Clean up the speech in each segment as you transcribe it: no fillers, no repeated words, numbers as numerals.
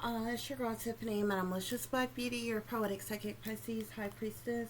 It's your girl Tiffany, my malicious black beauty, your poetic psychic Pisces high priestess,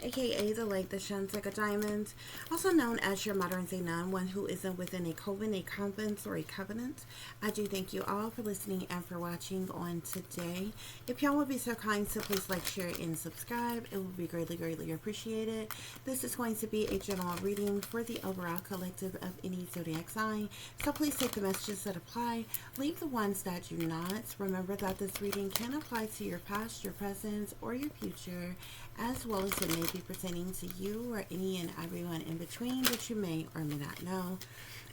aka the light that shines like a diamond, also known as your modern day nun, one who isn't within a coven, a convent, or a covenant. I do thank you all for listening and for watching on today. If y'all would be so kind to please like, share, and subscribe, it would be greatly, greatly appreciated. This is going to be a general reading for the overall collective of any zodiac sign, so please take the messages that apply, leave the ones that do not. Remember that this reading can apply to your past, your present, or your future, as well as it may be pertaining to you or any and everyone in between that you may or may not know.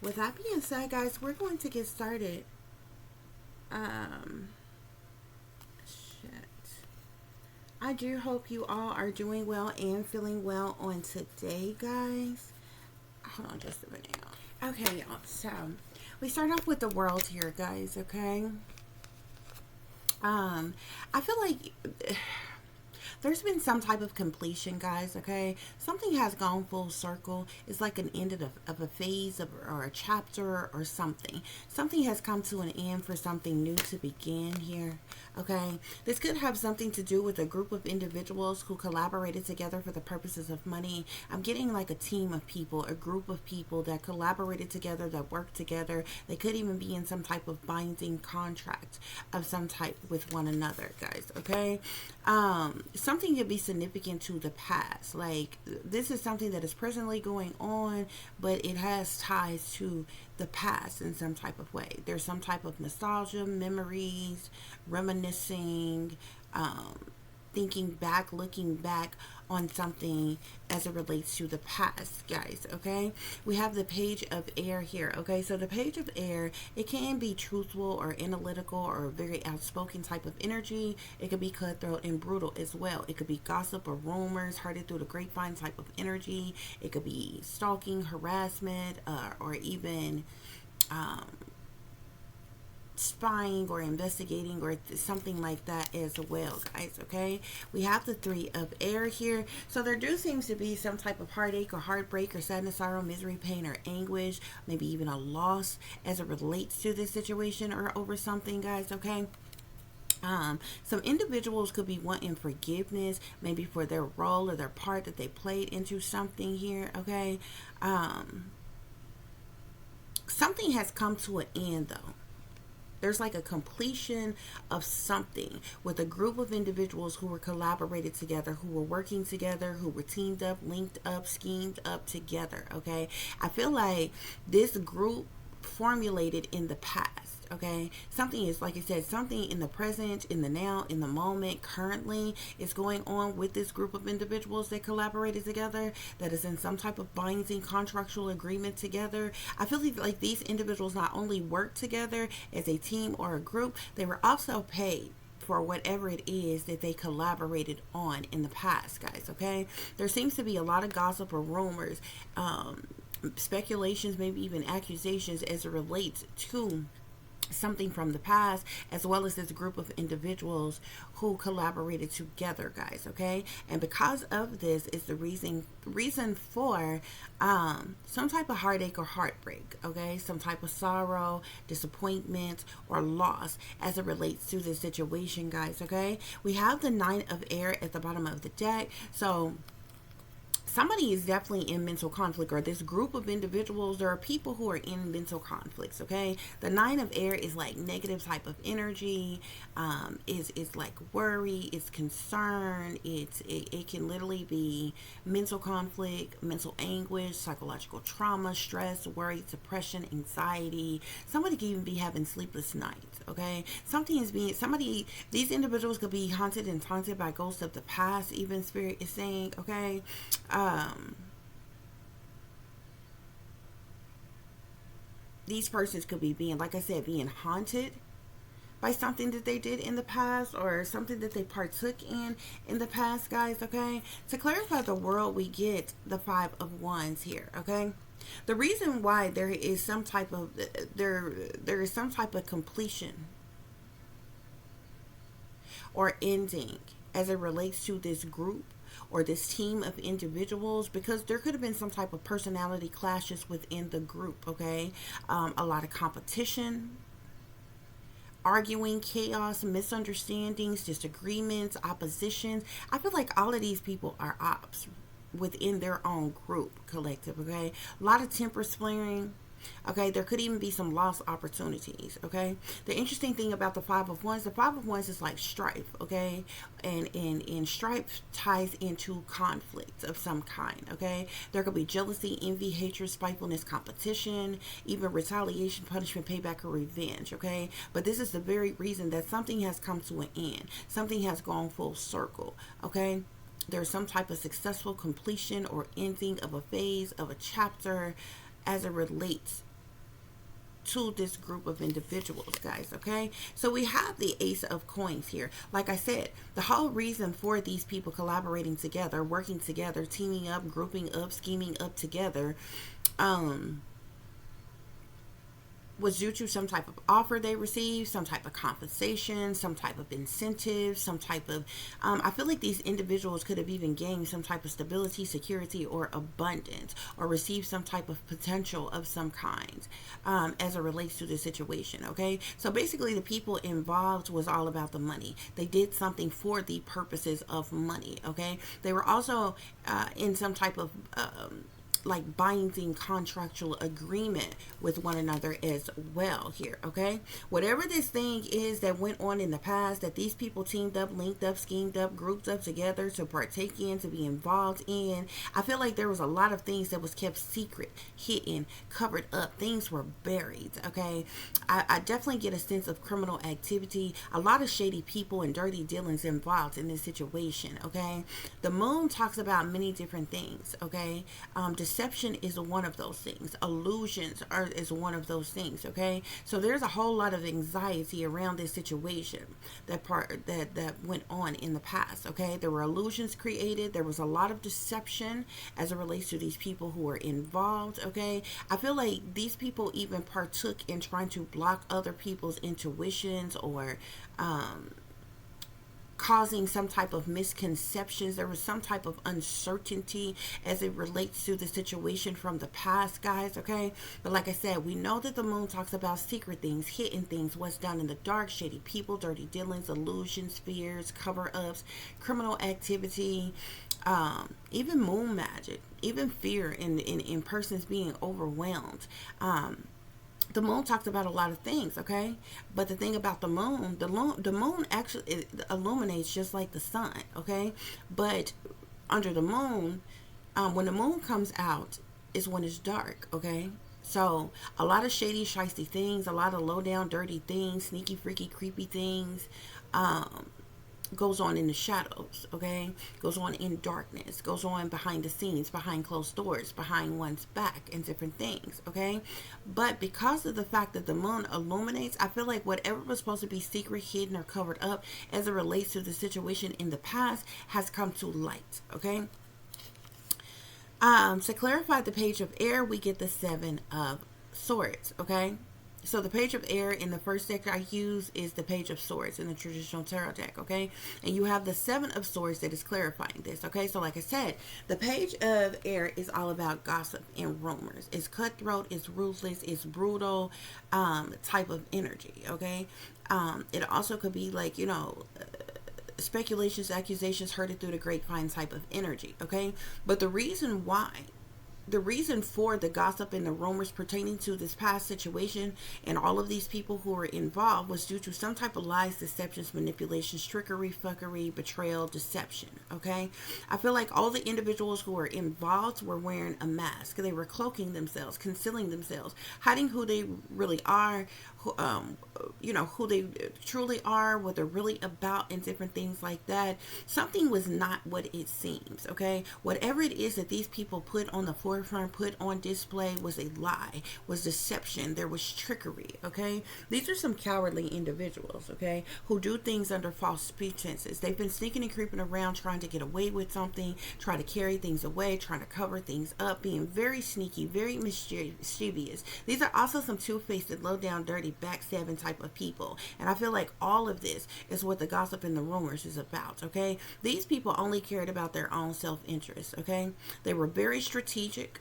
With that being said, guys, we're going to get started. I do hope you all are doing well and feeling well on today, guys. Hold on just a minute, y'all. Okay, y'all. So, we start off with the world here, guys, okay? I feel like there's been some type of completion, guys, okay? Something has gone full circle. It's like an end of a phase or a chapter or something. Something has come to an end for something new to begin here, okay? This could have something to do with a group of individuals who collaborated together for the purposes of money. I'm getting like a team of people, a group of people that collaborated together, that worked together. They could even be in some type of binding contract of some type with one another, guys, okay? Something could be significant to the past. Like, this is something that is presently going on, but it has ties to the past in some type of way. There's some type of nostalgia, memories, reminiscing, thinking back, looking back on something as it relates to the past, guys, okay? We have the page of air here, okay? So the page of air, it can be truthful or analytical or very outspoken type of energy. It could be cutthroat and brutal as well. It could be gossip or rumors, heard it through the grapevine type of energy. It could be stalking, harassment, or even spying or investigating or something like that as well, guys, okay? We have the three of air here, so there do seems to be some type of heartache or heartbreak or sadness, sorrow, misery, pain, or anguish, maybe even a loss as it relates to this situation or over something, guys, okay? Some individuals could be wanting forgiveness, maybe for their role or their part that they played into something here, okay? Something has come to an end, though. There's like a completion of something with a group of individuals who were collaborated together, who were working together, who were teamed up, linked up, schemed up together, okay? I feel like this group formulated in the past, okay? Something is, like I said, something in the present, in the now, in the moment, currently is going on with this group of individuals that collaborated together, that is in some type of binding contractual agreement together. I feel like these individuals not only work together as a team or a group, they were also paid for whatever it is that they collaborated on in the past, guys, okay? There seems to be a lot of gossip or rumors, speculations, maybe even accusations as it relates to something from the past, as well as this group of individuals who collaborated together, guys, okay? And because of this is the reason for some type of heartache or heartbreak, okay? Some type of sorrow, disappointment, or loss as it relates to this situation, guys, okay? We have the Nine of Air at the bottom of the deck, so somebody is definitely in mental conflict, or this group of individuals, there are people who are in mental conflicts, okay? The Nine of Air is like negative type of energy, is like worry, it's concern, it can literally be mental conflict, mental anguish, psychological trauma, stress, worry, depression, anxiety. Somebody could even be having sleepless nights, okay? These individuals could be haunted and taunted by ghosts of the past, even spirit is saying, okay? These persons could be being, like I said, being haunted by something that they did in the past or something that they partook in the past, guys, okay? To clarify the world, we get the Five of Wands here, okay? The reason why there is some type of completion or ending as it relates to this group or this team of individuals, because there could have been some type of personality clashes within the group, okay? A lot of competition, arguing, chaos, misunderstandings, disagreements, oppositions. I feel like all of these people are ops within their own group, collective, okay? A lot of temper flaring. Okay, there could even be some lost opportunities. Okay, the interesting thing about the Five of Wands is like strife. Okay, and strife ties into conflict of some kind. Okay, there could be jealousy, envy, hatred, spitefulness, competition, even retaliation, punishment, payback, or revenge. Okay, but this is the very reason that something has come to an end. Something has gone full circle. Okay, there's some type of successful completion or ending of a phase of a chapter as it relates to this group of individuals, guys. Okay, so we have the Ace of Coins here. Like I said, the whole reason for these people collaborating together, working together, teaming up, grouping up, scheming up together, was due to some type of offer they received, some type of compensation, some type of incentive, some type of, I feel like these individuals could have even gained some type of stability, security, or abundance, or received some type of potential of some kind, as it relates to the situation. Okay, so basically the people involved was all about the money. They did something for the purposes of money. Okay, they were also in some type of like binding contractual agreement with one another as well here. Okay, whatever this thing is that went on in the past, that these people teamed up, linked up, schemed up, grouped up together to partake in, to be involved in, I feel like there was a lot of things that was kept secret, hidden, covered up. Things were buried. Okay, I definitely get a sense of criminal activity, a lot of shady people and dirty dealings involved in this situation. Okay, the moon talks about many different things. Okay, deception is one of those things. Illusions is one of those things. Okay, so there's a whole lot of anxiety around this situation that went on in the past. Okay, there were illusions created. There was a lot of deception as it relates to these people who were involved. Okay, I feel like these people even partook in trying to block other people's intuitions, or causing some type of misconceptions. There was some type of uncertainty as it relates to the situation from the past, guys. Okay, but like I said, we know that the moon talks about secret things, hidden things, what's done in the dark, shady people, dirty dealings, illusions, fears, cover-ups, criminal activity, even moon magic, even fear in persons being overwhelmed. The moon talks about a lot of things. Okay, but the thing about the moon actually, it illuminates just like the sun. Okay, but under the moon, when the moon comes out is when it's dark. Okay, so a lot of shady, shiesty things, a lot of low down, dirty things, sneaky, freaky, creepy things, goes on in the shadows. Okay, goes on in darkness, goes on behind the scenes, behind closed doors, behind one's back, and different things. Okay, but because of the fact that the moon illuminates, I feel like whatever was supposed to be secret, hidden, or covered up as it relates to the situation in the past has come to light. Okay, to clarify the Page of Air, we get the Seven of Swords. Okay, so the Page of Air in the first deck I use is the Page of Swords in the traditional tarot deck. Okay, and you have the Seven of Swords that is clarifying this. Okay, so like I said, the Page of Air is all about gossip and rumors. It's cutthroat, it's ruthless, it's brutal, type of energy. Okay, it also could be like, speculations, accusations, heard it through the grapevine type of energy. Okay, but the reason for the gossip and the rumors pertaining to this past situation and all of these people who were involved was due to some type of lies, deceptions, manipulations, trickery, fuckery, betrayal, deception. Okay, I feel like all the individuals who were involved were wearing a mask. They were cloaking themselves, concealing themselves, hiding who they really are, who they truly are, what they're really about, and different things like that. Something was not what it seems. Okay, whatever it is that these people put on the forefront, put on display, was a lie, was deception, there was trickery. Okay, these are some cowardly individuals, okay, who do things under false pretenses. They've been sneaking and creeping around, trying to get away with something, trying to carry things away, trying to cover things up, being very sneaky, very mischievous. These are also some two-faced, low down, dirty, backstabbing type of people, and I feel like all of this is what the gossip and the rumors is about. Okay, these people only cared about their own self-interest. Okay, they were very strategic.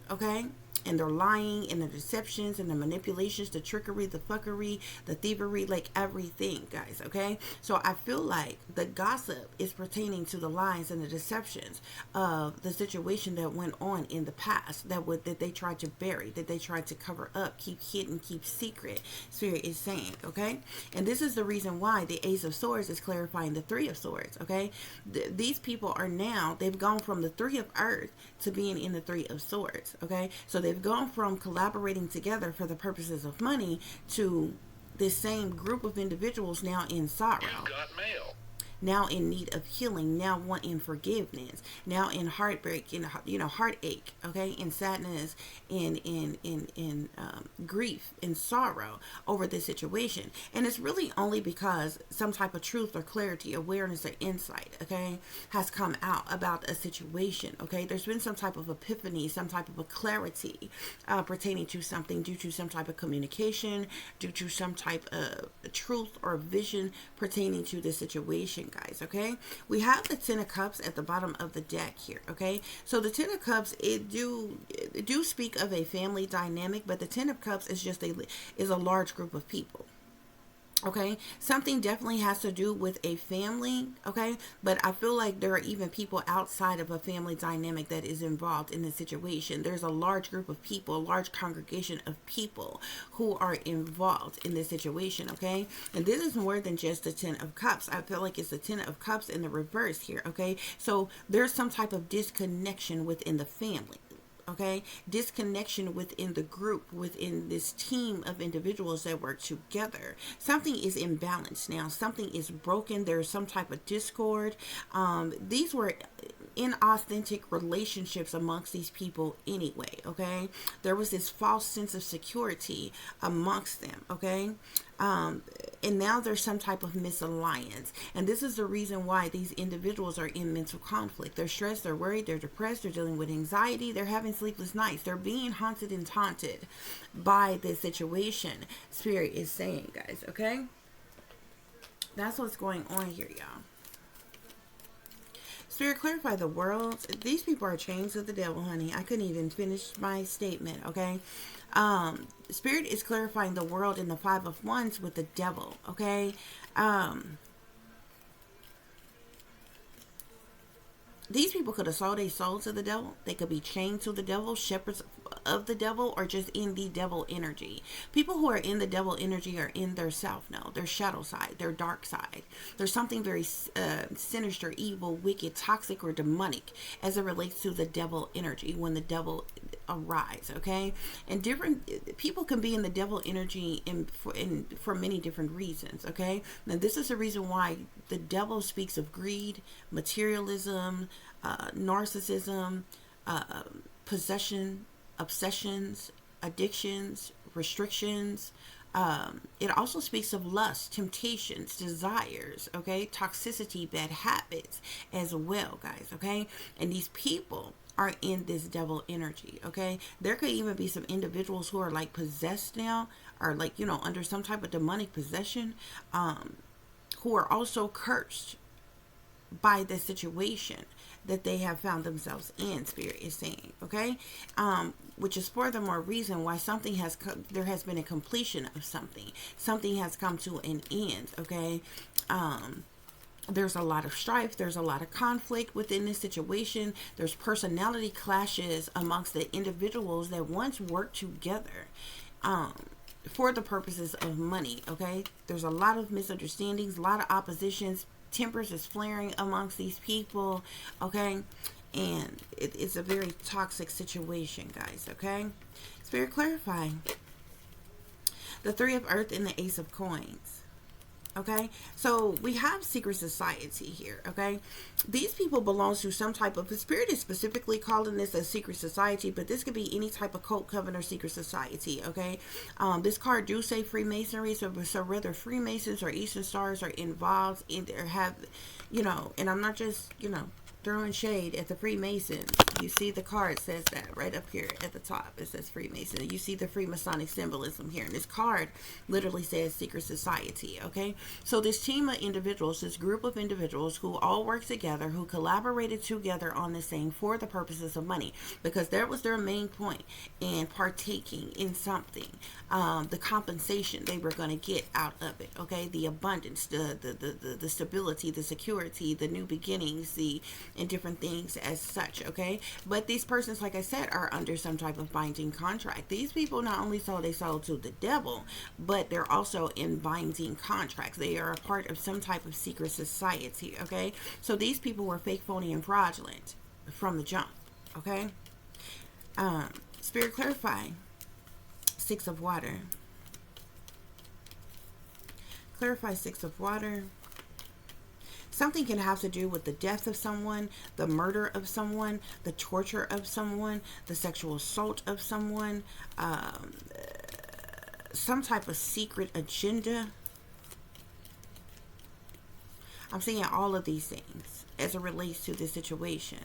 Okay, and their lying and the deceptions and the manipulations, the trickery, the fuckery, the thievery, like everything, guys, okay? So I feel like the gossip is pertaining to the lies and the deceptions of the situation that went on in the past, that they tried to bury, that they tried to cover up, keep hidden, keep secret. Spirit is saying, okay? And this is the reason why the Ace of Swords is clarifying the Three of Swords, okay? These people are now, they've gone from the Three of Earth to being in the Three of Swords, okay? So they've gone from collaborating together for the purposes of money to this same group of individuals now in sorrow. You got mail. Now in need of healing, now wanting forgiveness, now in heartbreak, in heartache, okay, in sadness, in grief, in sorrow over this situation. And it's really only because some type of truth or clarity, awareness or insight, okay, has come out about a situation, okay. There's been some type of epiphany, some type of a clarity pertaining to something due to some type of communication, due to some type of truth or vision pertaining to this situation, guys, okay? We have the Ten of Cups at the bottom of the deck here, okay? So the Ten of Cups, it do speak of a family dynamic, but the Ten of Cups is just a large group of people. Okay, something definitely has to do with a family, okay, but I feel like there are even people outside of a family dynamic that is involved in this situation. There's a large group of people, a large congregation of people who are involved in this situation, okay, and this is more than just the Ten of Cups. I feel like it's the Ten of Cups in the reverse here, okay, so there's some type of disconnection within the family. Okay, disconnection within the group, within this team of individuals that work together. Something is imbalanced now. Something is broken. There's some type of discord. These were inauthentic relationships amongst these people anyway, okay? There was this false sense of security amongst them, okay? And now there's some type of misalliance. And this is the reason why these individuals are in mental conflict. They're stressed, they're worried, they're depressed, they're dealing with anxiety, they're having sleepless nights. They're being haunted and taunted by this situation. Spirit is saying, guys, okay? That's what's going on here, y'all. Spirit, clarify the world. These people are chains of the devil, honey. I couldn't even finish my statement, okay? Spirit is clarifying the world in the Five of Wands with the devil, okay? These people could have sold their soul to the devil. They could be chained to the devil, shepherds of the devil, or just in the devil energy. People who are in the devil energy are in their self now, their shadow side, their dark side. There's something very sinister, evil, wicked, toxic, or demonic as it relates to the devil energy when the devil arrives, okay? And different people can be in the devil energy for many different reasons, okay? Now this is the reason why the devil speaks of greed, materialism, narcissism, possession, obsessions, addictions, restrictions. It also speaks of lust, temptations, desires, okay, toxicity, bad habits as well, guys, okay? And these people are in this devil energy, okay? There could even be some individuals who are like possessed now, or like, you know, under some type of demonic possession, who are also cursed by the situation that they have found themselves in. Spirit is saying, okay, which is for the more reason why something has there has been a completion of something has come to an end, okay? There's a lot of strife, there's a lot of conflict within this situation. There's personality clashes amongst the individuals that once worked together for the purposes of money, okay? There's a lot of misunderstandings, a lot of oppositions. Tempers is flaring amongst these people, okay? And it's a very toxic situation, guys, okay? Spirit, clarify the Three of Earth and the Ace of Coins. Okay, so we have secret society here, okay? These people belong to some type of, the Spirit is specifically calling this a secret society, but this could be any type of cult, coven, or secret society, okay? This card do say Freemasonry, so whether Freemasons or Eastern Stars are involved in, or have, you know, and I'm not just, you know, throwing shade at the Freemasons, You see the card says that right up here at the top. It says Freemason. You see the Freemasonic symbolism here. And this card literally says secret society, okay? So this team of individuals, this group of individuals who all work together, who collaborated together on this thing for the purposes of money, because that was their main point in partaking in something. The compensation they were going to get out of it, okay? The abundance, the stability, the security, the new beginnings, and different things as such, okay? But these persons, like I said, are under some type of binding contract. These people not only they sold to the devil, but they're also in binding contracts. They are a part of some type of secret society, okay? So these people were fake, phony, and fraudulent from the jump, okay? Spirit clarify. Six of water. Clarify Six of water. Something can have to do with the death of someone, the murder of someone, the torture of someone, the sexual assault of someone, some type of secret agenda. I'm seeing all of these things as it relates to this situation.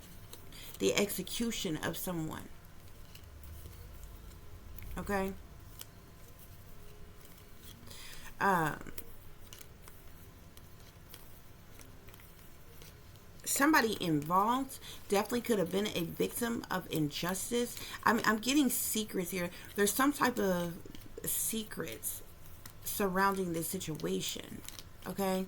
The execution of someone. Okay? Somebody involved definitely could have been a victim of injustice. I'm getting secrets here. There's some type of secrets surrounding this situation, okay?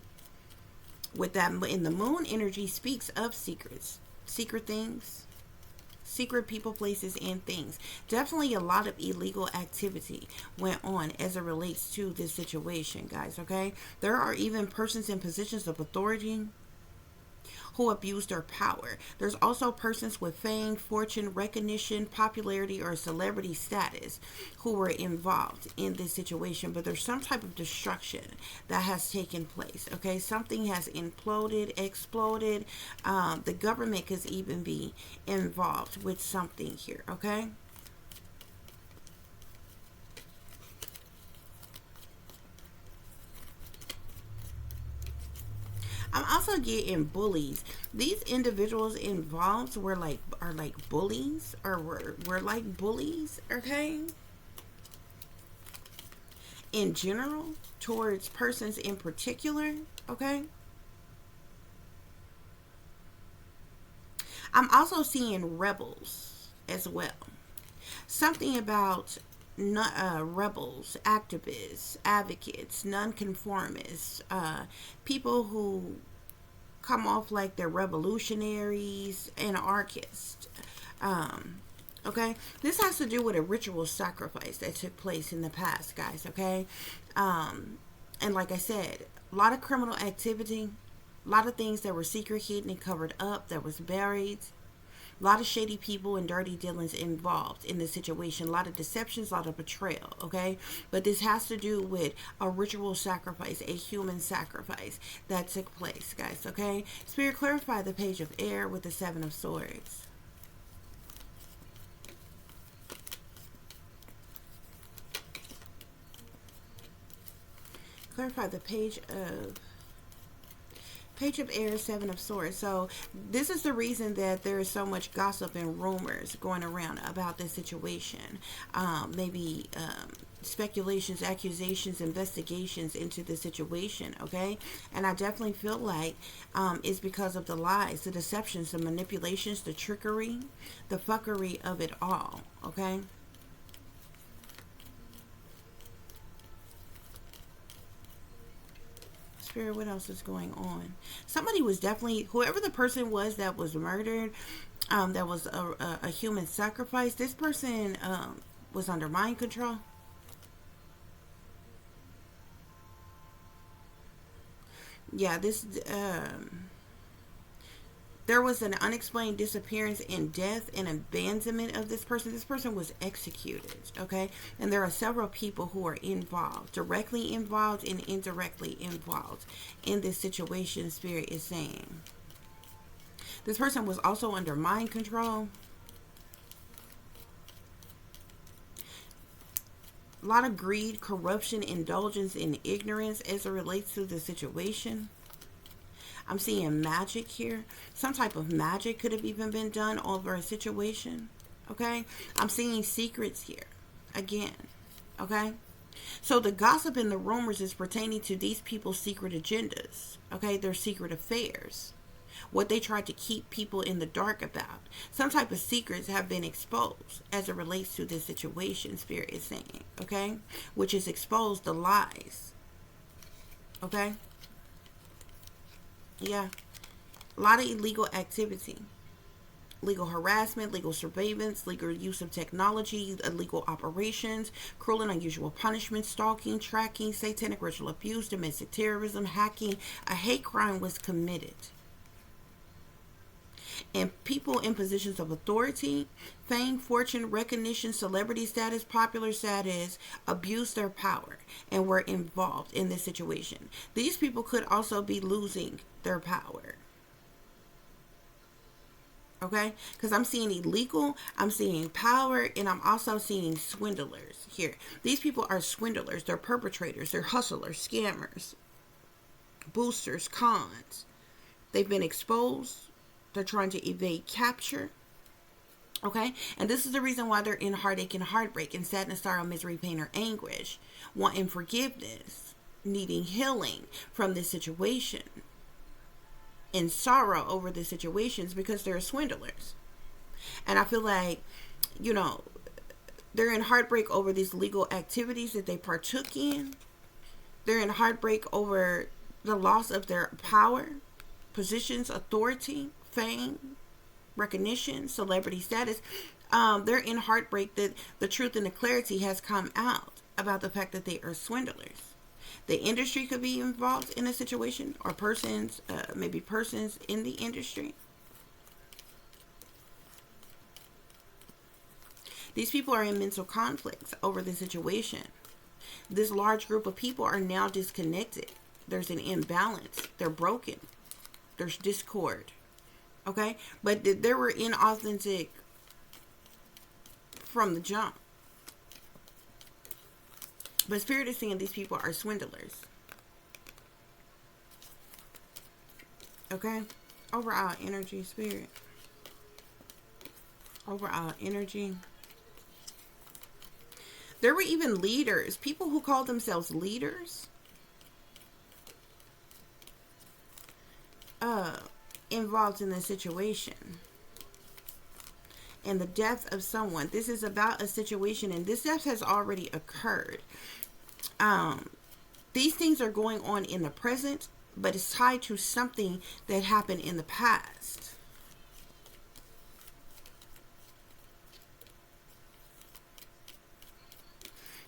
With that, in the moon energy speaks of secrets, secret things, secret people, places, and things. Definitely a lot of illegal activity went on as it relates to this situation, guys, okay? There are even persons in positions of authority who abuse their power. There's also persons with fame, fortune, recognition, popularity, or celebrity status who were involved in this situation. But there's some type of destruction that has taken place. Okay, something has imploded, exploded. The government could even be involved with something here. Okay. I'm also getting bullies. These individuals involved are like bullies, or were like bullies, okay? In general, towards persons in particular, okay? I'm also seeing rebels as well. Something about rebels, activists, advocates, nonconformists, people who come off like they're revolutionaries, anarchists. Okay, this has to do with a ritual sacrifice that took place in the past, guys. Okay, and like I said, a lot of criminal activity, a lot of things that were secret, hidden, and covered up, that was buried. A lot of shady people and dirty dealings involved in this situation. A lot of deceptions, a lot of betrayal, okay? But this has to do with a ritual sacrifice, a human sacrifice that took place, guys, okay? Spirit, clarify the Page of Air with the Seven of Swords. Clarify the Page of Air, Seven of Swords. So this is the reason that there is so much gossip and rumors going around about this situation. Maybe speculations, accusations, investigations into the situation, okay? And I definitely feel like it's because of the lies, the deceptions, the manipulations, the trickery, the fuckery of it all, okay? Spirit, what else is going on? Somebody was definitely, whoever the person was that was murdered, that was a human sacrifice, this person was under mind control. Yeah, there was an unexplained disappearance and death and abandonment of this person. This person was executed, okay? And there are several people who are involved, directly involved and indirectly involved in this situation, Spirit is saying. This person was also under mind control. A lot of greed, corruption, indulgence, and ignorance as it relates to the situation. I'm seeing magic here. Some type of magic could have even been done over a situation. Okay? I'm seeing secrets here. Again. Okay? So the gossip and the rumors is pertaining to these people's secret agendas. Okay? Their secret affairs. What they tried to keep people in the dark about. Some type of secrets have been exposed as it relates to this situation, Spirit is saying. Okay? Which has exposed the lies. Okay? Yeah. A lot of illegal activity. Legal harassment, legal surveillance, legal use of technology, illegal operations, cruel and unusual punishment, stalking, tracking, satanic ritual abuse, domestic terrorism, hacking. A hate crime was committed. And people in positions of authority, fame, fortune, recognition, celebrity status, popular status, abused their power and were involved in this situation. These people could also be losing their power. Okay? Because I'm seeing illegal, I'm seeing power, and I'm also seeing swindlers here. These people are swindlers. They're perpetrators. They're hustlers, scammers, boosters, cons. They've been exposed. They're trying to evade capture. Okay? And this is the reason why they're in heartache and heartbreak and sadness, sorrow, misery, pain, or anguish. Wanting forgiveness. Needing healing from this situation. In sorrow over the situations because they're swindlers. And I feel like, you know, they're in heartbreak over these legal activities that they partook in. They're in heartbreak over the loss of their power, positions, authority, fame, recognition, celebrity status. They're in heartbreak that the truth and the clarity has come out about the fact that they are swindlers. The industry could be involved in a situation, or persons, maybe persons in the industry. These people are in mental conflicts over the situation. This large group of people are now disconnected. There's an imbalance. They're broken. There's discord. Okay? But they were inauthentic from the jump. But Spirit is saying these people are swindlers. Okay? Overall energy, Spirit. Overall energy. There were even leaders. People who called themselves leaders. Involved in the situation. And the death of someone. This is about a situation, and this death has already occurred. These things are going on in the present, but it's tied to something that happened in the past.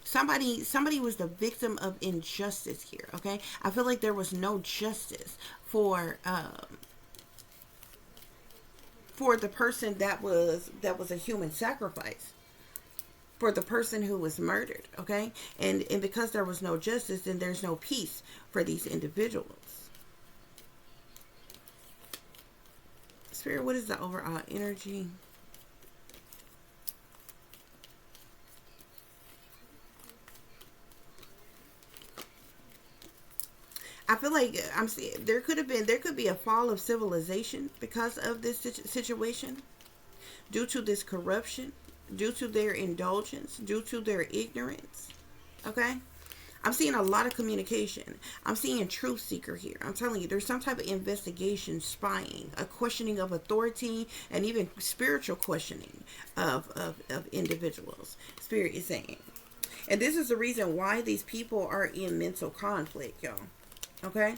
Somebody was the victim of injustice here. Okay, I feel like there was no justice for the person that was a human sacrifice, for the person who was murdered. Okay, and because there was no justice, then there's no peace for these individuals. Spirit, what is the overall energy? I feel like I'm seeing there could be a fall of civilization because of this situation, due to this corruption, due to their indulgence, due to their ignorance. Okay, I'm seeing a lot of communication. I'm seeing truth seeker here. I'm telling you, there's some type of investigation, spying, a questioning of authority, and even spiritual questioning of individuals. Spirit is saying, and this is the reason why these people are in mental conflict, y'all. Okay,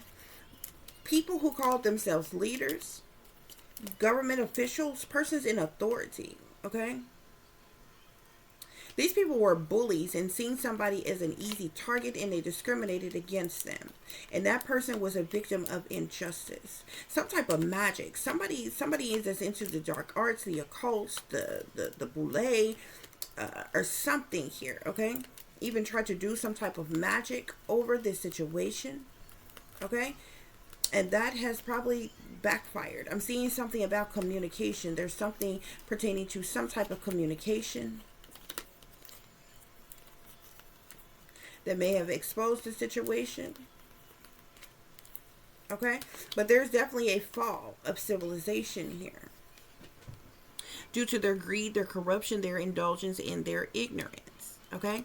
people who call themselves leaders, government officials, persons in authority. Okay, these people were bullies and seen somebody as an easy target, and they discriminated against them, and that person was a victim of injustice, some type of magic. Somebody is just into the dark arts, the occult, the boule, or something here. Okay, even tried to do some type of magic over this situation. Okay, and that has probably backfired. I'm seeing something about communication. There's something pertaining to some type of communication that may have exposed the situation. Okay? But there's definitely a fall of civilization here due to their greed, their corruption, their indulgence, and their ignorance. Okay?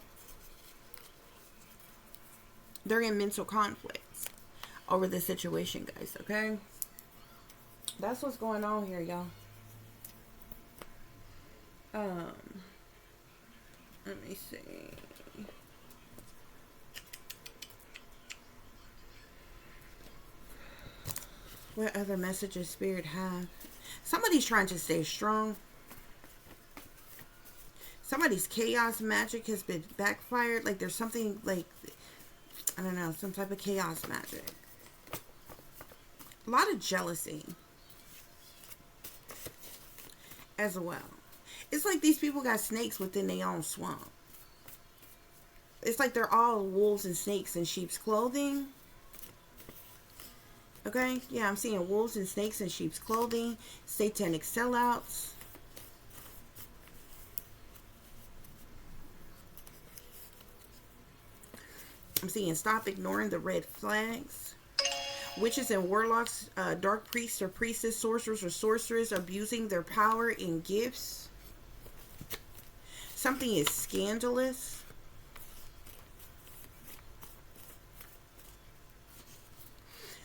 They're in mental conflicts over the situation, guys. Okay? That's what's going on here, y'all. Let me see. What other messages Spirit have? Somebody's trying to stay strong. Somebody's chaos magic has been backfired. Like there's something like, I don't know, some type of chaos magic. A lot of jealousy as well. It's like these people got snakes within their own swamp. It's like they're all wolves and snakes in sheep's clothing. Okay? Yeah, I'm seeing wolves and snakes in sheep's clothing. Satanic sellouts. I'm seeing stop ignoring the red flags. Witches and warlocks, dark priests or priestess, sorcerers or sorcerers abusing their power and gifts. Something is scandalous.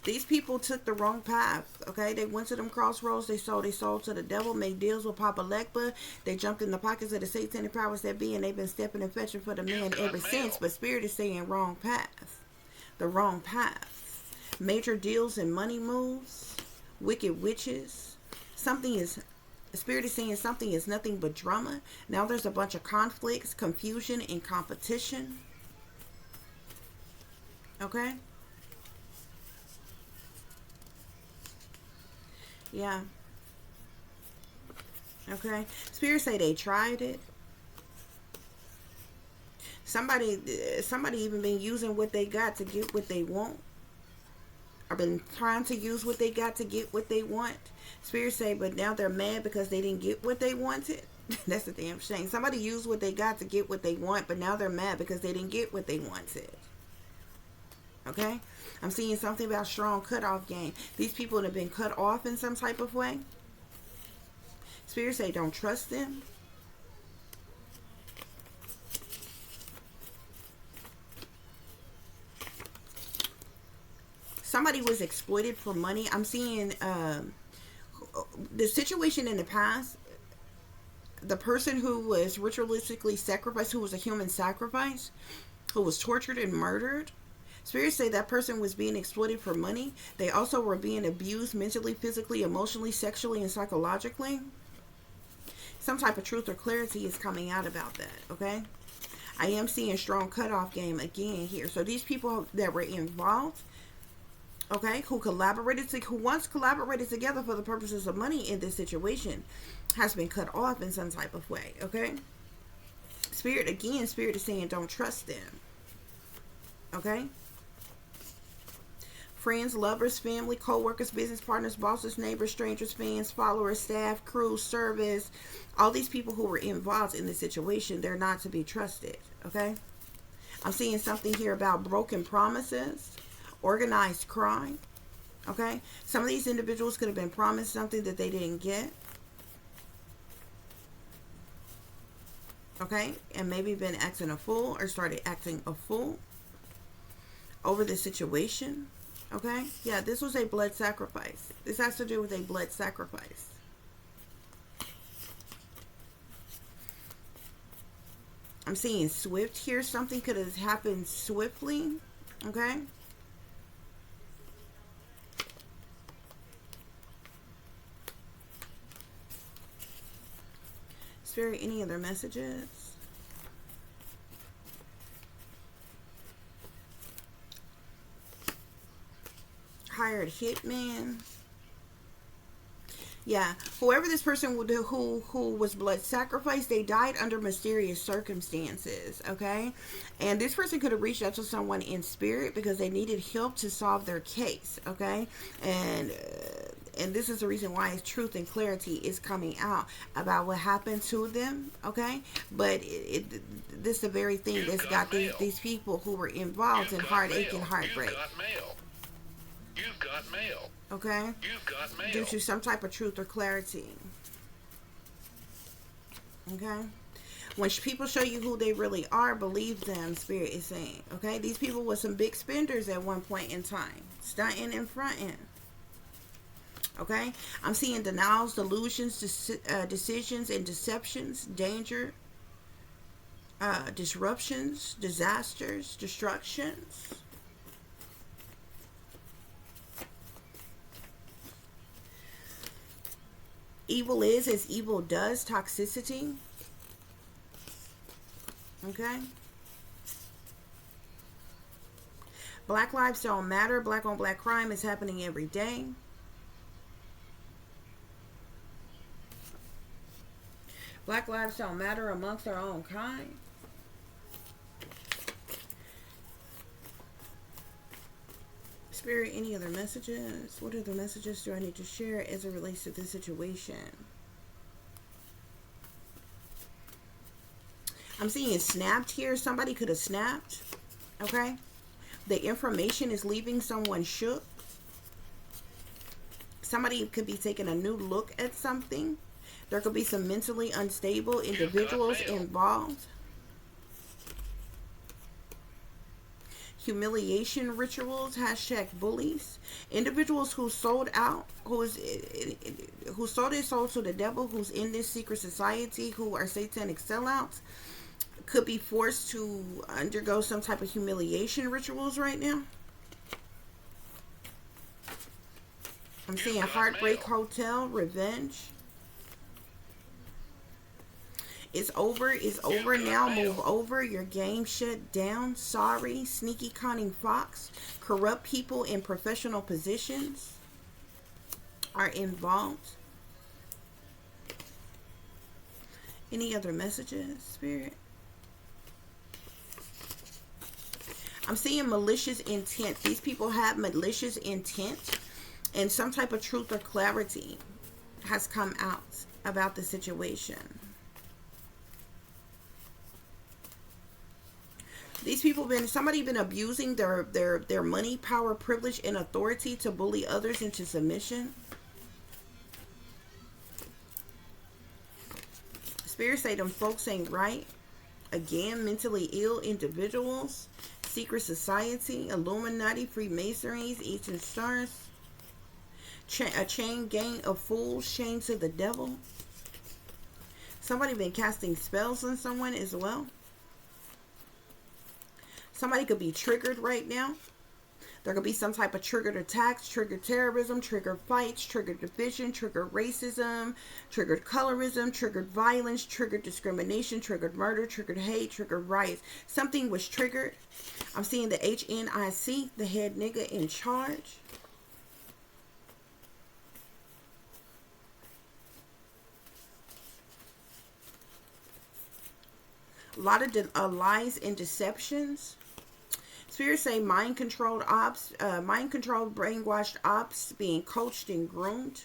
These people took the wrong path, okay? They went to them crossroads. They sold their soul to the devil, made deals with Papa Legba. They jumped in the pockets of the satanic powers that be, and they've been stepping and fetching for the man ever since. But Spirit is saying wrong path. The wrong path. Major deals and money moves. Wicked witches. Something is... Spirit is saying something is nothing but drama. Now there's a bunch of conflicts, confusion, and competition. Okay? Yeah. Okay. Spirit say they tried it. Somebody even been using what they got to get what they want. Or been trying to use what they got to get what they want. Spirit say, but now they're mad because they didn't get what they wanted. That's a damn shame. Somebody used what they got to get what they want, but now they're mad because they didn't get what they wanted. Okay? I'm seeing something about strong cutoff game. These people have been cut off in some type of way. Spirit say don't trust them. Somebody was exploited for money. I'm seeing the situation in the past. The person who was ritualistically sacrificed, who was a human sacrifice, who was tortured and murdered. Spirits say that person was being exploited for money. They also were being abused mentally, physically, emotionally, sexually, and psychologically. Some type of truth or clarity is coming out about that, okay? I am seeing strong cutoff game again here. So these people that were involved, okay, who once collaborated together for the purposes of money in this situation, has been cut off in some type of way, okay? Spirit is saying don't trust them, okay? Friends, lovers, family, co-workers, business partners, bosses, neighbors, strangers, fans, followers, staff, crew, service, all these people who were involved in this situation, they're not to be trusted, okay? I'm seeing something here about broken promises, organized crime, okay? Some of these individuals could have been promised something that they didn't get, okay? And maybe been acting a fool or started acting a fool over the situation. Okay? Yeah, this was a blood sacrifice. This has to do with a blood sacrifice. I'm seeing swift here. Something could have happened swiftly. Okay? Spirit, any other messages? Hired hitman. Yeah, whoever this person would who was blood sacrificed, they died under mysterious circumstances, okay? And this person could have reached out to someone in spirit because they needed help to solve their case, okay? And this is the reason why truth and clarity is coming out about what happened to them, okay? But this is the very thing that's got these people who were involved in heartache and heartbreak. You've got mail. Okay? You've got mail. Due to some type of truth or clarity. Okay? When people show you who they really are, believe them, Spirit is saying. Okay? These people were some big spenders at one point in time. Stunting and fronting. Okay? I'm seeing denials, delusions, decisions, and deceptions, danger, disruptions, disasters, destructions. Evil is as evil does, toxicity. Okay? Black lives don't matter. Black on black crime is happening every day. Black lives don't matter amongst our own kind. Spirit, any other messages? What other messages do I need to share as it relates to this situation? I'm seeing snapped here. Somebody could have snapped. Okay? The information is leaving someone shook. Somebody could be taking a new look at something. There could be some mentally unstable individuals involved. Humiliation rituals, hashtag bullies. Individuals who sold out, who sold their soul to the devil, who's in this secret society, who are satanic sellouts, could be forced to undergo some type of humiliation rituals right now. I'm seeing heartbreak hotel, revenge. It's over. It's over now. Move over. Your game shut down. Sorry. Sneaky cunning fox. Corrupt people in professional positions are involved. Any other messages, Spirit? I'm seeing malicious intent. These people have malicious intent, and some type of truth or clarity has come out about the situation. These people somebody been abusing their money, power, privilege, and authority to bully others into submission. Spirit say them folks ain't right. Again, mentally ill individuals, secret society, Illuminati, Freemasons, Eastern Stars, a chain gang of fools chained to the devil. Somebody been casting spells on someone as well. Somebody could be triggered right now. There could be some type of triggered attacks, triggered terrorism, triggered fights, triggered division, triggered racism, triggered colorism, triggered violence, triggered discrimination, triggered murder, triggered hate, triggered riots. Something was triggered. I'm seeing the HNIC, the head nigga in charge. A lot of lies and deceptions. Spirit say mind-controlled ops, mind-controlled, brainwashed ops being coached and groomed.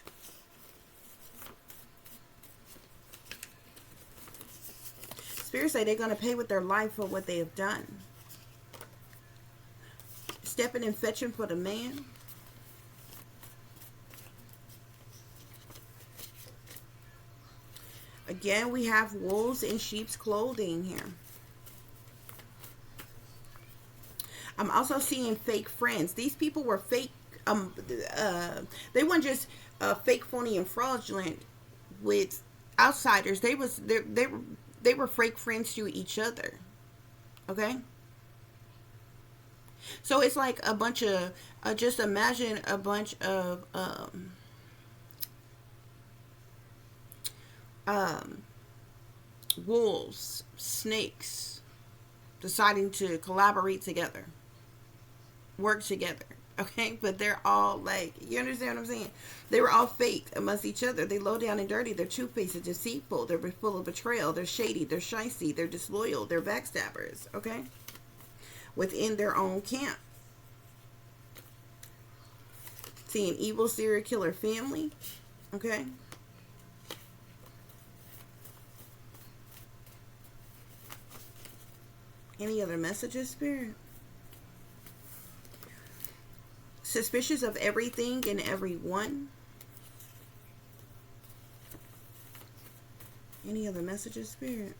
Spirit say they're going to pay with their life for what they have done. Stepping and fetching for the man. Again, we have wolves in sheep's clothing here. I'm also seeing fake friends. These people were fake. They weren't just fake, phony, and fraudulent with outsiders. They were fake friends to each other. Okay. So it's like a bunch of just imagine a bunch of wolves, snakes, deciding to collaborate together. Work together, okay? But they're all like, you understand what I'm saying? They were all fake amongst each other. They low down and dirty. They're two-faced, they're deceitful, they're full of betrayal, they're shady, they're shysty, they're disloyal, they're backstabbers, okay? Within their own camp. Seeing evil serial killer family, okay? Any other messages, Spirit? Suspicious of everything and everyone. Any other messages, Spirit?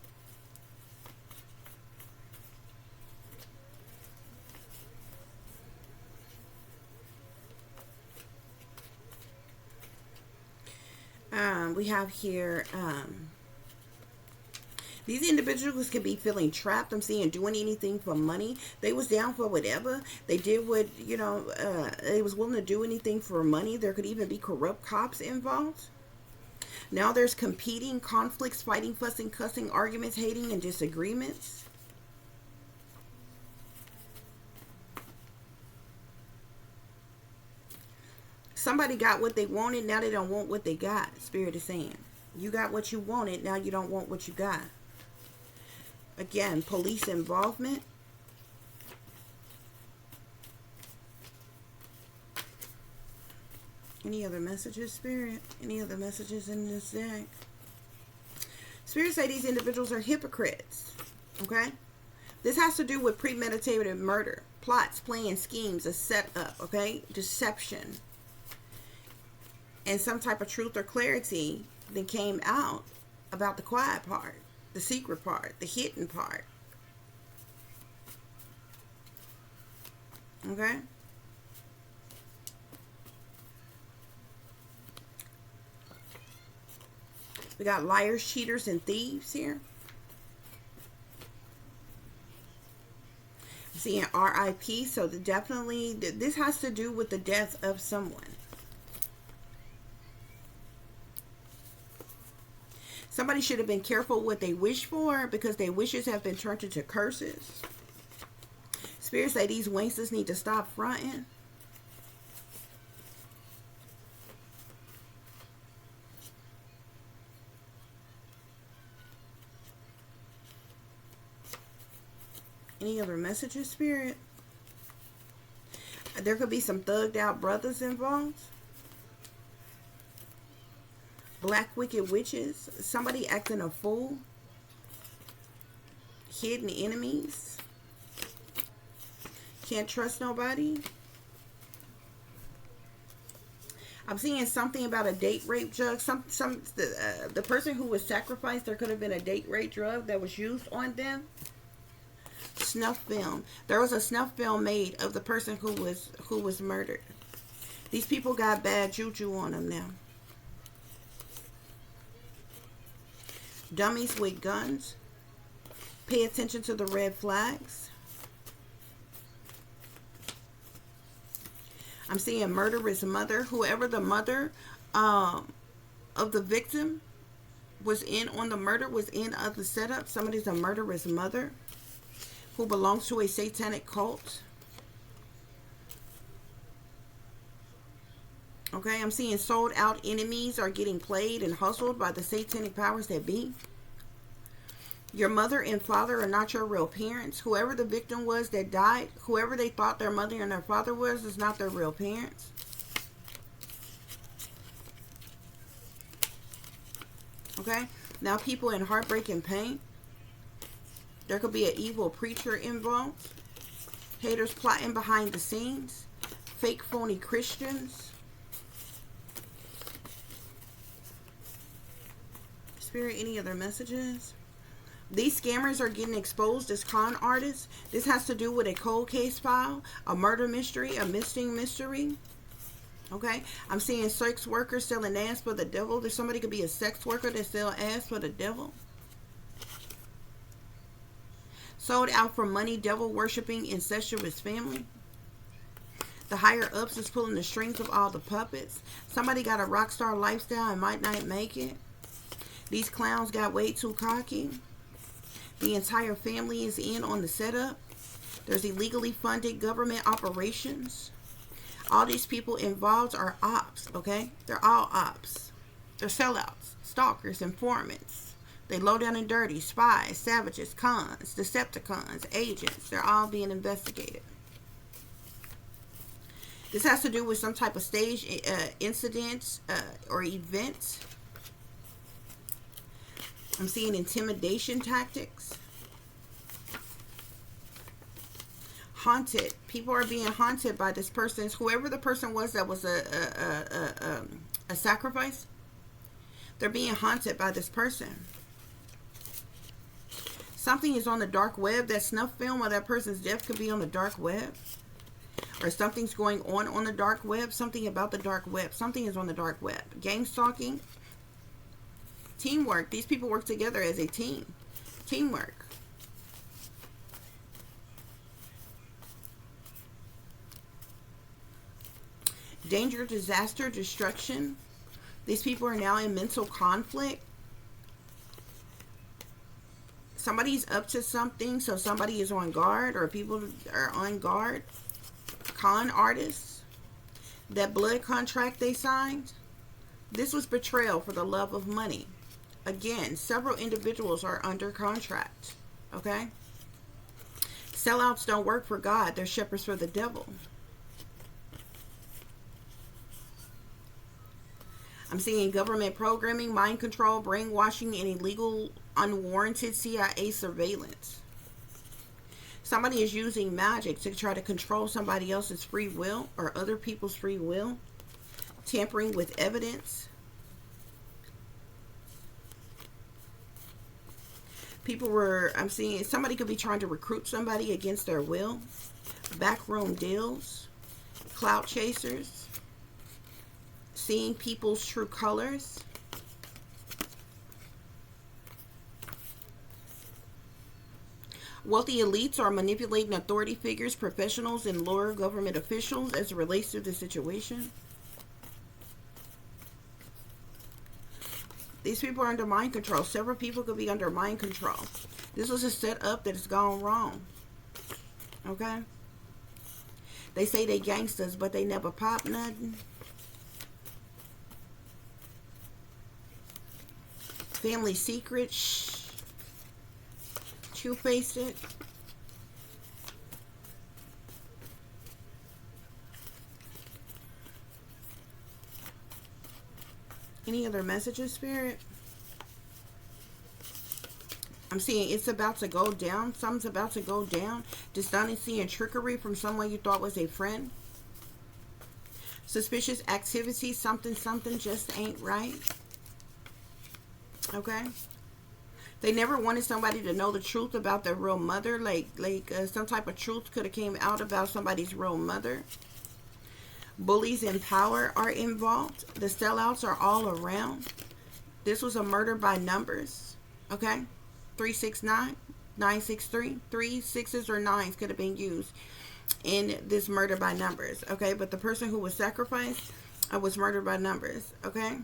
We have here, these individuals could be feeling trapped. I'm seeing doing anything for money. They was down for whatever. They did what, you know, they was willing to do anything for money. There could even be corrupt cops involved. Now there's competing conflicts, fighting, fussing, cussing, arguments, hating, and disagreements. Somebody got what they wanted, now they don't want what they got. Spirit is saying, you got what you wanted, now you don't want what you got. Again, police involvement. Any other messages, Spirit? Any other messages in this deck? Spirit say these individuals are hypocrites. Okay? This has to do with premeditated murder. Plots, plans, schemes, a setup. Okay? Deception. And some type of truth or clarity that came out about the quiet part, the secret part, the hidden part. Okay? We got liars, cheaters, and thieves here. I'm seeing RIP, so definitely this has to do with the death of someone. Somebody should have been careful what they wish for, because their wishes have been turned into curses. Spirits say these wanksters need to stop fronting. Any other messages, Spirit? There could be some thugged out brothers involved. Black wicked witches. Somebody acting a fool. Hidden enemies. Can't trust nobody. I'm seeing something about a date rape drug. The person who was sacrificed, there could have been a date rape drug that was used on them. Snuff film. There was a snuff film made of the person who was murdered. These people got bad juju on them now. Dummies with guns. Pay attention to the red flags. I'm seeing murderous mother. Whoever the mother of the victim was in on the murder, was in of the setup. Somebody's a murderous mother who belongs to a satanic cult. Okay, I'm seeing sold out enemies are getting played and hustled by the satanic powers that be. Your mother and father are not your real parents. Whoever the victim was that died, whoever they thought their mother and their father was, is not their real parents. Okay, now people in heartbreak and pain. There could be an evil preacher involved. Haters plotting behind the scenes. Fake phony Christians. Spirit, any other messages? These scammers are getting exposed as con artists. This has to do with a cold case file, a murder mystery, a missing mystery. Okay, I'm seeing sex workers selling ass for the devil. There's somebody could be a sex worker that sell ass for the devil. Sold out for money, devil worshipping, incestuous family. The higher ups is pulling the strings of all the puppets. Somebody got a rock star lifestyle and might not make it. These clowns got way too cocky. The entire family is in on the setup. There's illegally funded government operations. All these people involved are ops, okay? They're all ops. They're sellouts, stalkers, informants. They low down and dirty, spies, savages, cons, Decepticons, agents. They're all being investigated. This has to do with some type of stage incident or event. I'm seeing intimidation tactics. Haunted. People are being haunted by this person. Whoever the person was that was a sacrifice, they're being haunted by this person. Something is on the dark web. That snuff film of that person's death could be on the dark web. Or something's going on the dark web. Something about the dark web. Something is on the dark web. Game stalking. Teamwork. These people work together as a team. Teamwork. Danger, disaster, destruction. These people are now in mental conflict. Somebody's up to something, so somebody is on guard, or people are on guard. Con artists. That blood contract they signed. This was betrayal for the love of money. Again, several individuals are under contract. Okay? Sellouts don't work for God. They're shepherds for the devil. I'm seeing government programming, mind control, brainwashing, and illegal, unwarranted CIA surveillance. Somebody is using magic to try to control somebody else's free will or other people's free will. Tampering with evidence. I'm seeing somebody could be trying to recruit somebody against their will. Backroom deals. Clout chasers. Seeing people's true colors. Wealthy elites are manipulating authority figures, professionals, and lower government officials as it relates to the situation. These people are under mind control. Several people could be under mind control. This was a setup that has gone wrong. Okay? They say they gangsters, but they never pop nothing. Family secret. Shh. Two-faced it. Any other messages, Spirit? I'm seeing it's about to go down. Something's about to go down. Dishonesty and trickery from someone you thought was a friend. Suspicious activity. Something just ain't right. Okay? They never wanted somebody to know the truth about their real mother. Like some type of truth could have came out about somebody's real mother. Bullies in power are involved. The sellouts are all around. This was a murder by numbers. Okay? 369, 963. 3 6s or 9s could have been used in this murder by numbers. Okay? But the person who was sacrificed was murdered by numbers. Okay?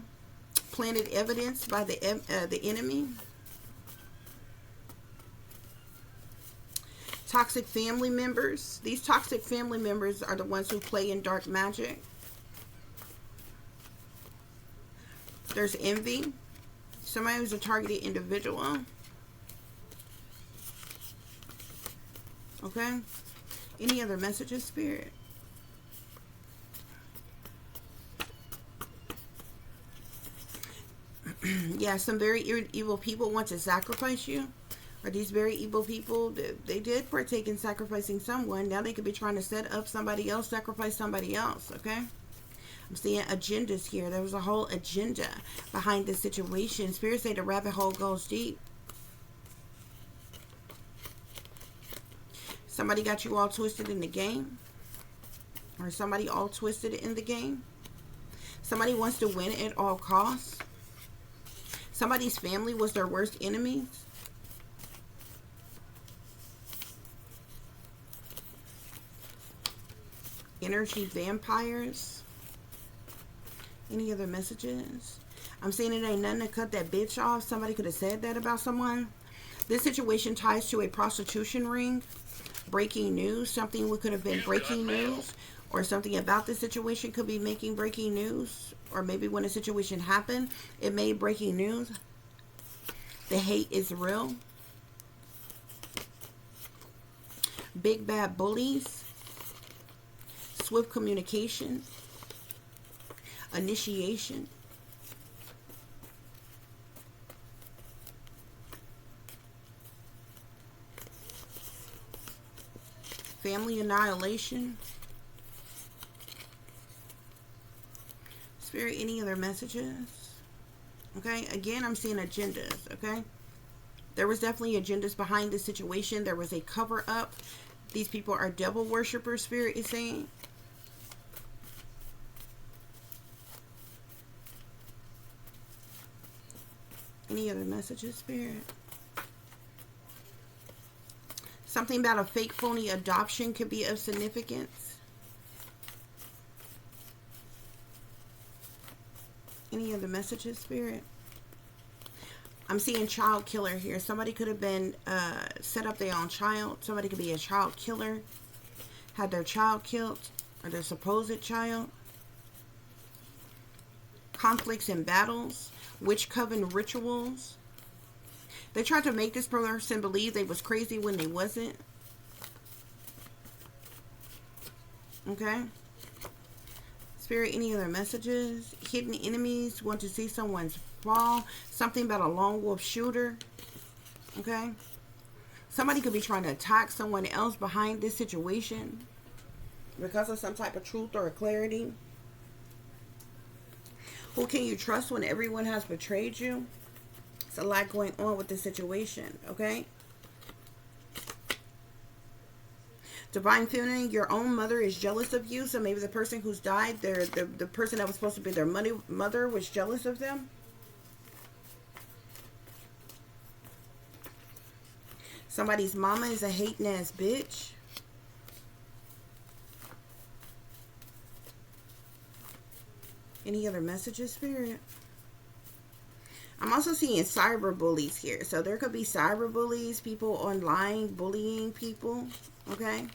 Planted evidence by the enemy. Toxic family members. These toxic family members are the ones who play in dark magic. There's envy. Somebody who's a targeted individual. Okay? Any other messages, Spirit? Yeah, some very evil people want to sacrifice you. Or these very evil people, they did partake in sacrificing someone. Now they could be trying to set up somebody else, sacrifice somebody else, okay? I'm seeing agendas here. There was a whole agenda behind this situation. Spirits say the rabbit hole goes deep. Somebody got you all twisted in the game. Or somebody all twisted in the game. Somebody wants to win at all costs. Somebody's family was their worst enemies. Energy vampires. Any other messages? I'm saying it ain't nothing to cut that bitch off. Somebody could have said that about someone. This situation ties to a prostitution ring. Breaking news. Something could have been breaking news. Or something about the situation could be making breaking news. Or maybe when a situation happened, it made breaking news. The hate is real. Big bad bullies. Swift communication. Initiation. Family annihilation. Spirit, any other messages? Okay, again, I'm seeing agendas, okay? There was definitely agendas behind this situation. There was a cover-up. These people are devil worshippers, Spirit is saying. Any other messages, Spirit? Something about a fake, phony adoption could be of significance. Any other messages, Spirit? I'm seeing child killer here. Somebody could have been set up their own child. Somebody could be a child killer. Had their child killed. Or their supposed child. Conflicts and battles. Witch coven rituals. They tried to make this person believe they was crazy when they wasn't. Okay. Spirit, any other messages? Hidden enemies. Want to see someone's fall. Something about a lone wolf shooter. Okay. Somebody could be trying to attack someone else behind this situation. Because of some type of truth or clarity. Who can you trust when everyone has betrayed you? It's a lot going on with this situation, okay? Divine Feminine, your own mother is jealous of you. So maybe the person who's died, the person that was supposed to be their mother was jealous of them. Somebody's mama is a hating ass bitch. Any other messages, Spirit? I'm also seeing cyber bullies here. So there could be cyber bullies, people online bullying people. Okay.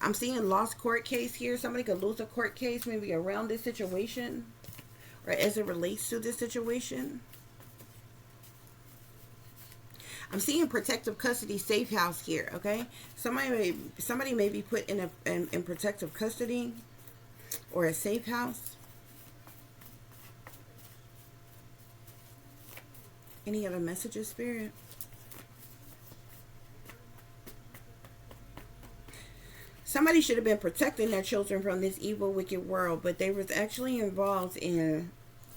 I'm seeing lost court case here. Somebody could lose a court case maybe around this situation. Or as it relates to this situation. I'm seeing protective custody safe house here. Okay. Somebody may be put in protective custody. Or a safe house. Any other messages, Spirit? Somebody should have been protecting their children from this evil, wicked world, but they was actually involved in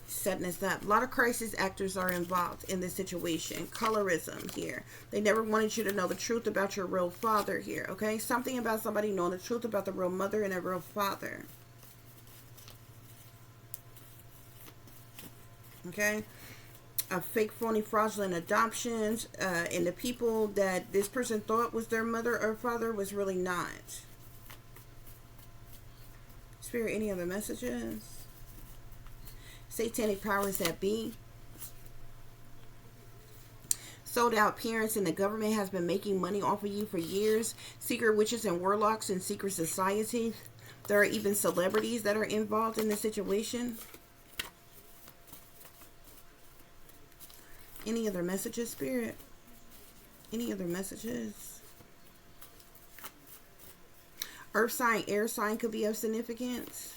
setting us up. A lot of crisis actors are involved in this situation. Colorism here. They never wanted you to know the truth about your real father here, okay? Something about somebody knowing the truth about the real mother and the real father. Okay? Fake, phony, fraudulent adoptions, and the people that this person thought was their mother or father was really not. Spirit, any other messages? Satanic powers that be. Sold out parents and the government has been making money off of you for years. Secret witches and warlocks and secret societies. There are even celebrities that are involved in the situation. Any other messages, Spirit? Any other messages? Earth sign, air sign could be of significance.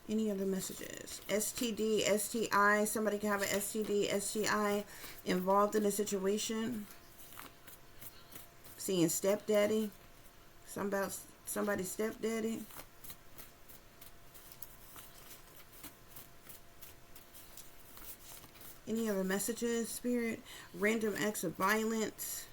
Any other messages? STD, STI. Somebody can have an STD, STI involved in a situation. Seeing stepdaddy. Somebody's stepdaddy. Any other messages, Spirit? Random acts of violence.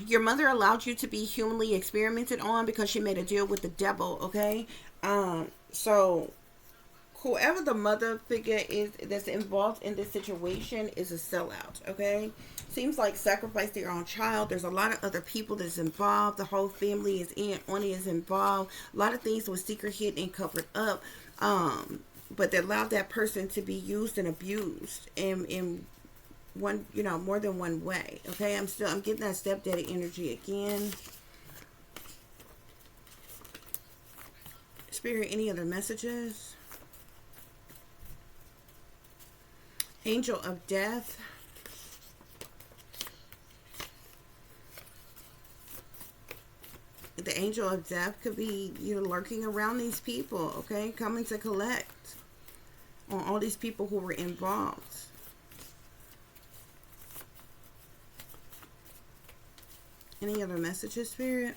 Your mother allowed you to be humanly experimented on because she made a deal with the devil, okay? So whoever the mother figure is that's involved in this situation is a sellout, okay? Seems like sacrifice their own child. There's a lot of other people that's involved. The whole family is involved. A lot of things were secret, hidden, and covered up. But they allowed that person to be used and abused in one, more than one way. Okay, I'm getting that stepdaddy energy again. Spirit, any other messages? Angel of death. angel of death could be, you know, lurking around these people, okay? Coming to collect on all these people who were involved. Any other messages, Spirit?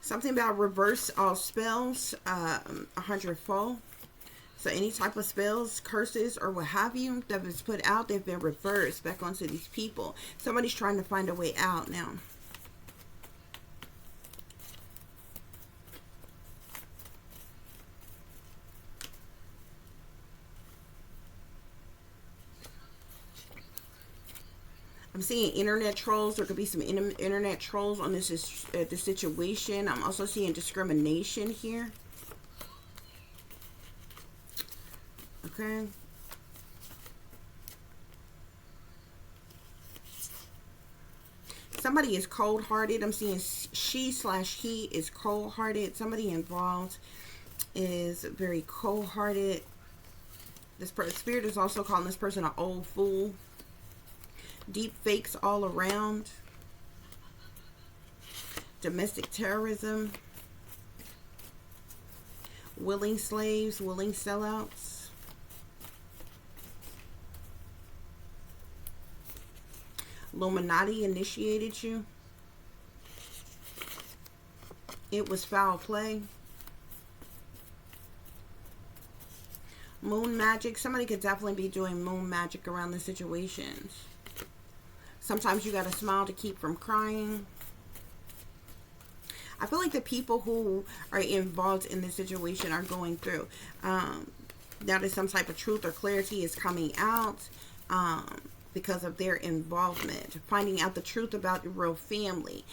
Something about reverse all spells, 100-fold. So any type of spells, curses, or what have you that was put out, they've been reversed back onto these people. Somebody's trying to find a way out now. I'm seeing internet trolls. There could be some internet trolls on this situation. I'm also seeing discrimination here. Okay. Somebody is cold-hearted. I'm seeing she/he is cold-hearted. Somebody involved is very cold-hearted. This spirit is also calling this person an old fool. Deep fakes all around. Domestic terrorism. Willing slaves, willing sellouts. Illuminati initiated you. It was foul play. Moon magic. Somebody could definitely be doing moon magic around the situations. Sometimes you got to smile to keep from crying. I feel like the people who are involved in this situation are going through. Now that some type of truth or clarity is coming out because of their involvement. Finding out the truth about your real family.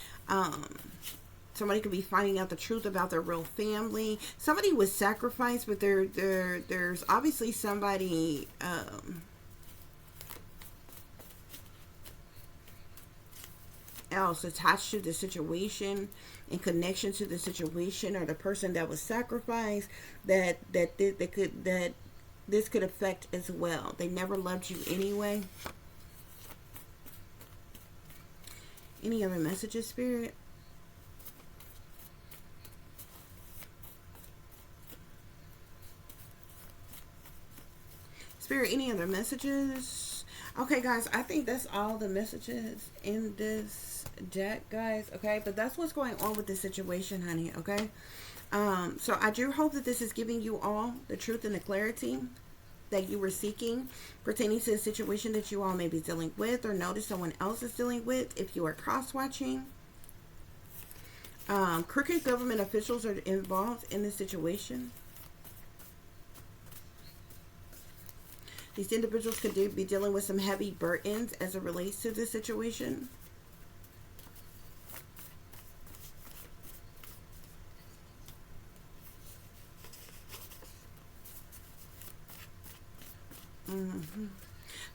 Somebody could be finding out the truth about their real family. Somebody was sacrificed, but there's obviously somebody... else attached to the situation, in connection to the situation, or the person that was sacrificed, that this could affect as well. They never loved you anyway. Any other messages, Spirit? Spirit, any other messages? Okay, guys, I think that's all the messages in this deck, guys. Okay, but that's what's going on with this situation, honey. Okay, so I do hope that this is giving you all the truth and the clarity that you were seeking pertaining to the situation that you all may be dealing with, or notice someone else is dealing with. If you are cross-watching, crooked government officials are involved in this situation. These individuals could be dealing with some heavy burdens as it relates to this situation.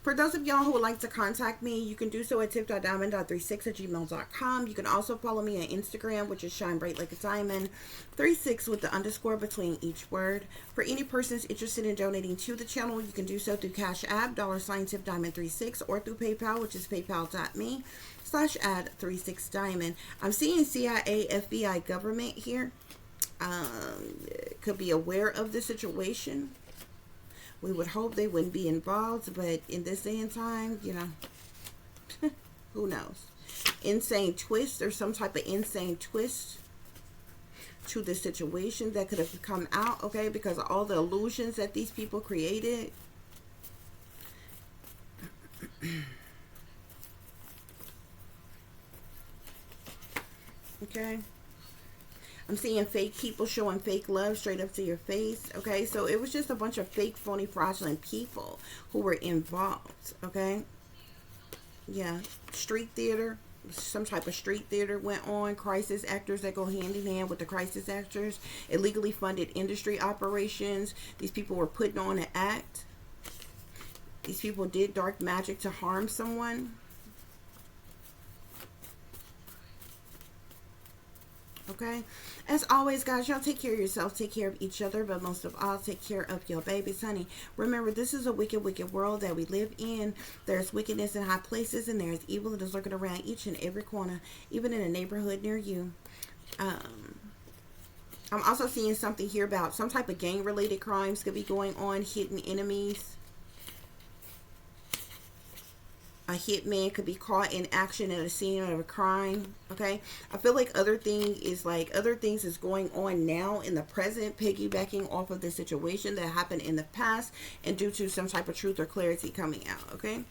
For those of y'all who would like to contact me, you can do so at tip.diamond.36@gmail.com. You can also follow me on Instagram, which is Shine Bright Like a Diamond, 36 with the underscore between each word. For any persons interested in donating to the channel, you can do so through Cash App, $tipdiamond36, or through PayPal, which is paypal.me/add36diamond. I'm seeing CIA, FBI, government here. Could be aware of the situation. We would hope they wouldn't be involved, but in this day and time, you know, who knows? Insane twist, or some type of insane twist to the situation that could have come out, okay, because of all the illusions that these people created. Okay. I'm seeing fake people showing fake love straight up to your face. Okay, so it was just a bunch of fake, phony, fraudulent people who were involved. Okay, yeah, street theater, some type of street theater went on. Crisis actors that go hand in hand with the crisis actors. Illegally funded industry operations. These people were putting on an act. These people did dark magic to harm someone. Okay? As always, guys, y'all take care of yourselves, take care of each other, but most of all, take care of your babies, honey. Remember, this is a wicked, wicked world that we live in. There's wickedness in high places, and there's evil that is lurking around each and every corner, even in a neighborhood near you. I'm also seeing something here about some type of gang-related crimes could be going on, hidden enemies. A hitman could be caught in action at a scene of a crime. Okay, I feel like other things is going on now in the present, piggybacking off of the situation that happened in the past, and due to some type of truth or clarity coming out. Okay,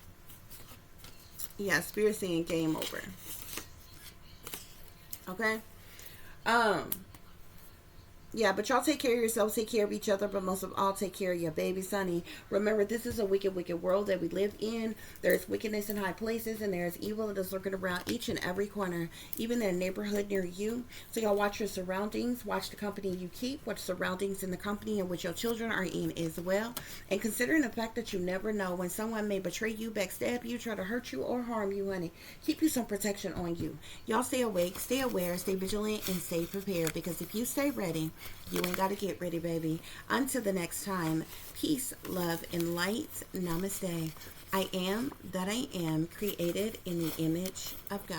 yeah, spirit saying game over. Okay, yeah, but y'all take care of yourselves, take care of each other, but most of all, take care of your baby, honey. Remember, this is a wicked, wicked world that we live in. There's wickedness in high places, and there's evil that is lurking around each and every corner, even in a neighborhood near you. So y'all watch your surroundings, watch the company you keep, watch surroundings in the company in which your children are in as well. And considering the fact that you never know when someone may betray you, backstab you, try to hurt you, or harm you, honey, keep you some protection on you. Y'all stay awake, stay aware, stay vigilant, and stay prepared, because if you stay ready, you ain't got to get ready, baby. Until the next time, peace, love, and light. Namaste. I am that I am, created in the image of God.